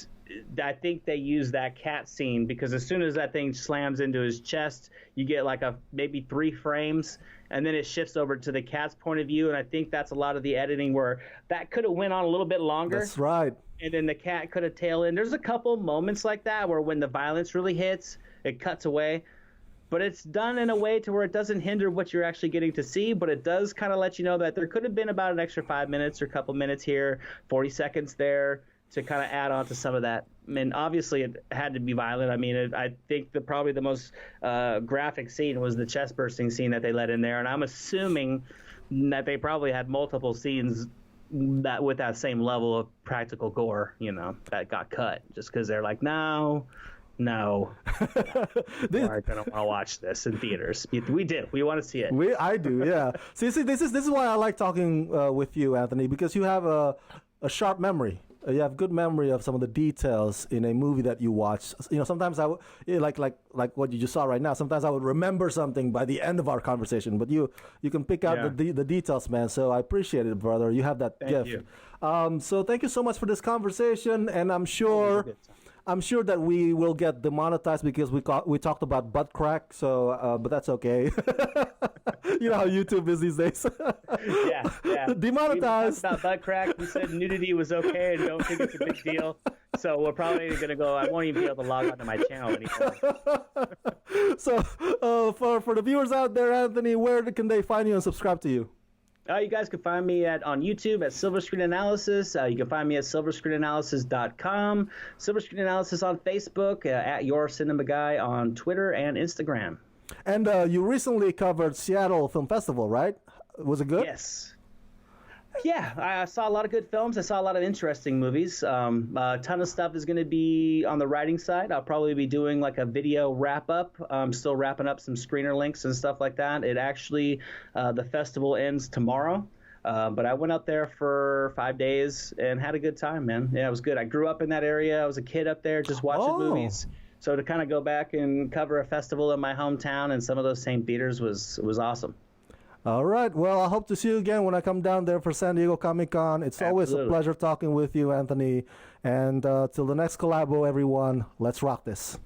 I think they use that cat scene because as soon as that thing slams into his chest, you get like maybe 3 frames, and then it shifts over to the cat's point of view, and I think that's a lot of the editing where that could have went on a little bit longer. That's right. And then the cat could have tailed in. There's a couple moments like that where when the violence really hits, it cuts away. But it's done in a way to where it doesn't hinder what you're actually getting to see, but it does kind of let you know that there could have been about an extra 5 minutes or a couple minutes here, 40 seconds there to kind of add on to some of that. I mean, obviously it had to be violent. I mean, I think probably the most graphic scene was the chest bursting scene that they let in there, and I'm assuming that they probably had multiple scenes that with that same level of practical gore, that got cut just because they're like, no, we aren't gonna want to watch this in theaters. We do. We want to see it. I do. Yeah. See, this is why I like talking with you, Anthony, because you have a sharp memory. You have good memory of some of the details in a movie that you watch. Sometimes like what you just saw right now. Sometimes I would remember something by the end of our conversation, but you can pick out the details, man. So I appreciate it, brother. You have that gift. You. So thank you so much for this conversation, and I'm sure that we will get demonetized because we talked about butt crack. So, but that's okay. You know how YouTube is these days. Yeah. Demonetized. We talked about butt crack. We said nudity was okay and don't think it's a big deal. So we're probably gonna go. I won't even be able to log onto my channel anymore. So, for the viewers out there, Anthony, where can they find you and subscribe to you? You guys can find me on YouTube at Silver Screen Analysis. You can find me at silverscreenanalysis.com. Silver Screen Analysis on Facebook, at Your Cinema Guy on Twitter and Instagram. And you recently covered Seattle Film Festival, right? Was it good? Yes. Yeah, I saw a lot of good films. I saw a lot of interesting movies. A ton of stuff is going to be on the writing side. I'll probably be doing like a video wrap-up. I'm still wrapping up some screener links and stuff like that. It actually, the festival ends tomorrow. But I went up there for 5 days and had a good time, man. Yeah, it was good. I grew up in that area. I was a kid up there just watching movies. So to kind of go back and cover a festival in my hometown and some of those same theaters was awesome. All right. Well, I hope to see you again when I come down there for San Diego Comic-Con. It's always a pleasure talking with you, Anthony. And till the next collabo, everyone, let's rock this.